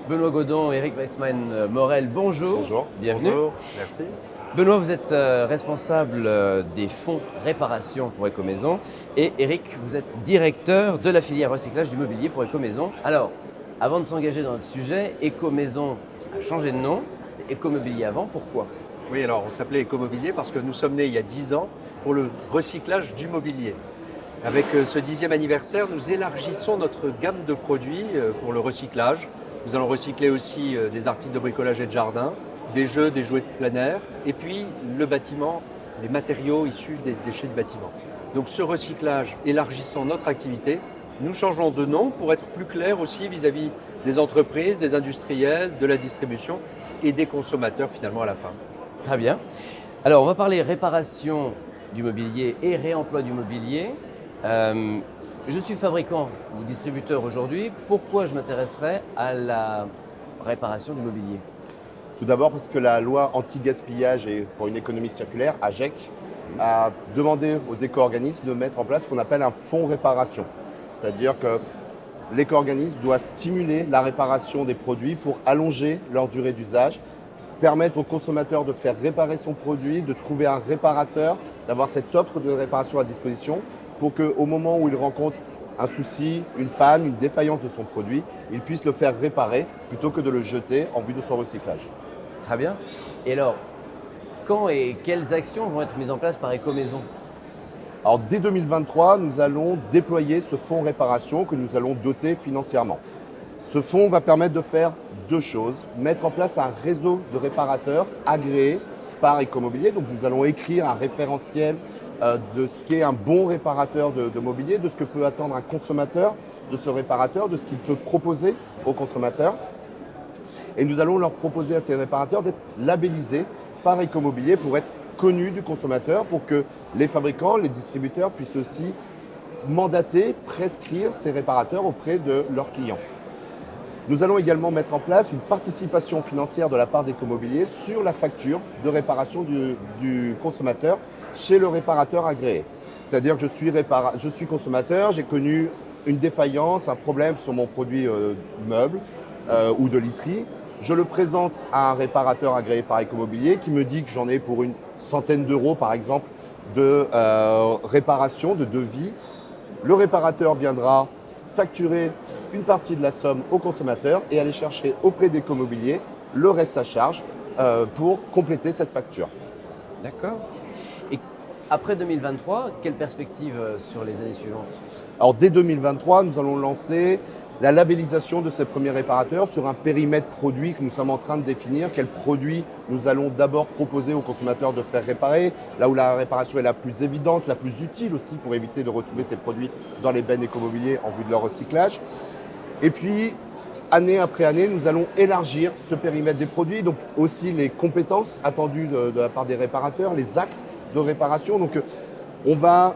Benoît Godon, Eric Weissman-Morel, bonjour. Bonjour. Bienvenue. Bonjour, merci. Benoît, vous êtes responsable des fonds réparation pour Ecomaison et Eric, vous êtes directeur de la filière recyclage du mobilier pour Ecomaison. Alors, avant de s'engager dans notre sujet, Ecomaison a changé de nom, c'était Ecomobilier avant, pourquoi? Oui, alors on s'appelait Ecomobilier parce que nous sommes nés il y a 10 ans pour le recyclage du mobilier. Avec ce 10e anniversaire, nous élargissons notre gamme de produits pour le recyclage. Nous allons recycler aussi des articles de bricolage et de jardin, des jeux, des jouets de plein air, et puis le bâtiment, les matériaux issus des déchets du bâtiment. Donc ce recyclage élargissant notre activité, nous changeons de nom pour être plus clair aussi vis-à-vis des entreprises, des industriels, de la distribution et des consommateurs finalement à la fin. Très bien. Alors, on va parler réparation du mobilier et réemploi du mobilier. Je suis fabricant ou distributeur aujourd'hui. Pourquoi je m'intéresserais à la réparation du mobilier? Tout d'abord parce que la loi anti-gaspillage et pour une économie circulaire, AGEC, a demandé aux éco-organismes de mettre en place ce qu'on appelle un fonds réparation. C'est-à-dire que l'éco-organisme doit stimuler la réparation des produits pour allonger leur durée d'usage, permettre au consommateur de faire réparer son produit, de trouver un réparateur, d'avoir cette offre de réparation à disposition pour qu'au moment où il rencontre un souci, une panne, une défaillance de son produit, il puisse le faire réparer plutôt que de le jeter en vue de son recyclage. Très bien. Et alors, quand et quelles actions vont être mises en place par Ecomaison? Alors dès 2023, nous allons déployer ce fonds réparation que nous allons doter financièrement. Ce fonds va permettre de faire deux choses. Mettre en place un réseau de réparateurs agréés par Ecomobilier. Donc nous allons écrire un référentiel de ce qu'est un bon réparateur de mobilier, de ce que peut attendre un consommateur de ce réparateur, de ce qu'il peut proposer aux consommateurs. Et nous allons leur proposer à ces réparateurs d'être labellisés par Ecomobilier pour être connus du consommateur, pour que les fabricants, les distributeurs puissent aussi mandater, prescrire ces réparateurs auprès de leurs clients. Nous allons également mettre en place une participation financière de la part d'Ecomobilier sur la facture de réparation du consommateur chez le réparateur agréé. C'est-à-dire que je suis consommateur, j'ai connu une défaillance, un problème sur mon produit meuble ou de literie. Je le présente à un réparateur agréé par Ecomobilier qui me dit que j'en ai pour une centaine d'euros par exemple de réparation, de devis. Le réparateur viendra facturer une partie de la somme au consommateur et aller chercher auprès d'Ecomobilier le reste à charge pour compléter cette facture. D'accord. Et après 2023, quelle perspective sur les années suivantes? Alors dès 2023, nous allons lancer la labellisation de ces premiers réparateurs sur un périmètre produit que nous sommes en train de définir. Quels produits nous allons d'abord proposer aux consommateurs de faire réparer, là où la réparation est la plus évidente, la plus utile aussi pour éviter de retrouver ces produits dans les bennes Ecomobilier en vue de leur recyclage. Et puis, année après année, nous allons élargir ce périmètre des produits, donc aussi les compétences attendues de la part des réparateurs, les actes de réparation. Donc on va,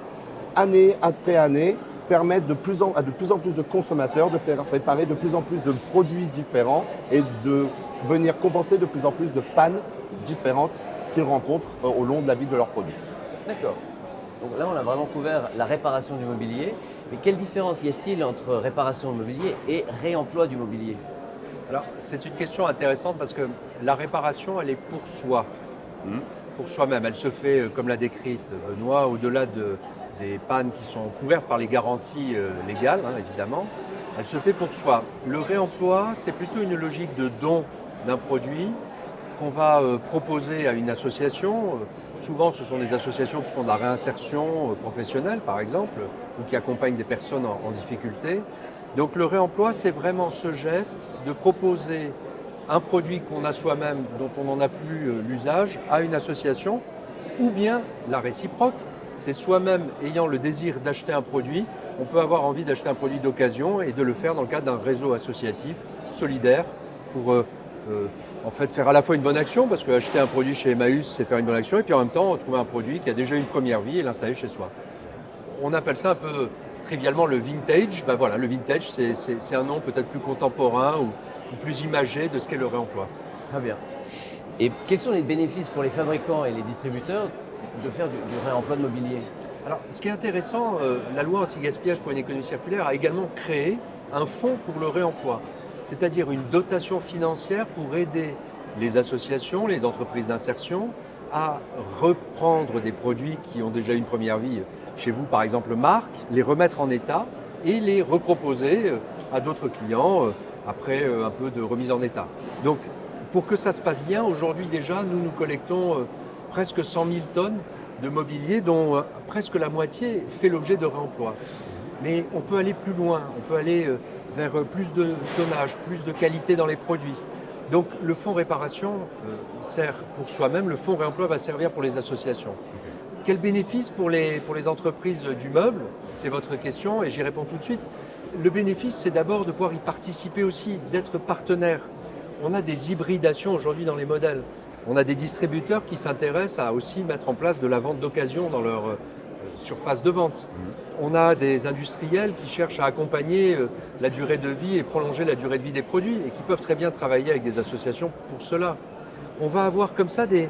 année après année, permettre à de plus en plus de consommateurs de faire réparer de plus en plus de produits différents et de venir compenser de plus en plus de pannes différentes qu'ils rencontrent au long de la vie de leurs produits. D'accord. Donc là, on a vraiment couvert la réparation du mobilier. Mais quelle différence y a-t-il entre réparation du mobilier et réemploi du mobilier? Alors c'est une question intéressante parce que la réparation, elle est pour soi, pour soi-même. Elle se fait, comme l'a décrite Benoît, au-delà des pannes qui sont couvertes par les garanties légales, évidemment. Elle se fait pour soi. Le réemploi, c'est plutôt une logique de don d'un produit qu'on va proposer à une association. Souvent, ce sont des associations qui font de la réinsertion professionnelle, par exemple, ou qui accompagnent des personnes en difficulté. Donc le réemploi, c'est vraiment ce geste de proposer un produit qu'on a soi-même, dont on n'en a plus l'usage, à une association, ou bien la réciproque. C'est soi-même ayant le désir d'acheter un produit, on peut avoir envie d'acheter un produit d'occasion et de le faire dans le cadre d'un réseau associatif solidaire pour en fait faire à la fois une bonne action, parce que acheter un produit chez Emmaüs, c'est faire une bonne action, et puis en même temps trouver un produit qui a déjà une première vie et l'installer chez soi. On appelle ça un peu trivialement le vintage. Ben voilà, le vintage, c'est un nom peut-être plus contemporain ou plus imagé de ce qu'est le réemploi. Très bien. Et quels sont les bénéfices pour les fabricants et les distributeurs de faire du réemploi de mobilier? Alors, ce qui est intéressant, la loi anti-gaspillage pour une économie circulaire a également créé un fonds pour le réemploi. c'est-à-dire une dotation financière pour aider les associations, les entreprises d'insertion à reprendre des produits qui ont déjà une première vie chez vous, par exemple marque, les remettre en état et les reproposer à d'autres clients après un peu de remise en état. Donc pour que ça se passe bien, aujourd'hui déjà, nous collectons presque 100 000 tonnes de mobilier dont presque la moitié fait l'objet de réemploi. Mais on peut aller plus loin, on peut aller vers plus de tonnage, plus de qualité dans les produits. Donc le fonds réparation sert pour soi-même, le fonds réemploi va servir pour les associations. Quel bénéfice pour les entreprises du meuble? C'est votre question et j'y réponds tout de suite. Le bénéfice, c'est d'abord de pouvoir y participer aussi, d'être partenaire. On a des hybridations aujourd'hui dans les modèles. On a des distributeurs qui s'intéressent à aussi mettre en place de la vente d'occasion dans leur surface de vente. On a des industriels qui cherchent à accompagner la durée de vie et prolonger la durée de vie des produits et qui peuvent très bien travailler avec des associations pour cela. On va avoir comme ça des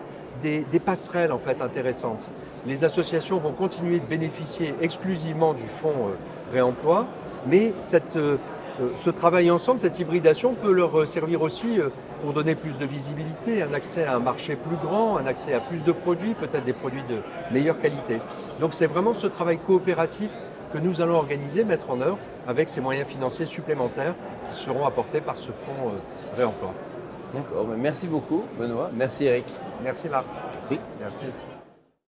passerelles en fait intéressantes. Les associations vont continuer de bénéficier exclusivement du fonds réemploi, mais ce travail ensemble, cette hybridation peut leur servir aussi pour donner plus de visibilité, un accès à un marché plus grand, un accès à plus de produits, peut-être des produits de meilleure qualité. Donc c'est vraiment ce travail coopératif que nous allons organiser, mettre en œuvre avec ces moyens financiers supplémentaires qui seront apportés par ce fonds réemploi. D'accord, merci beaucoup Benoît, merci Eric. Merci Marc. Merci. Merci.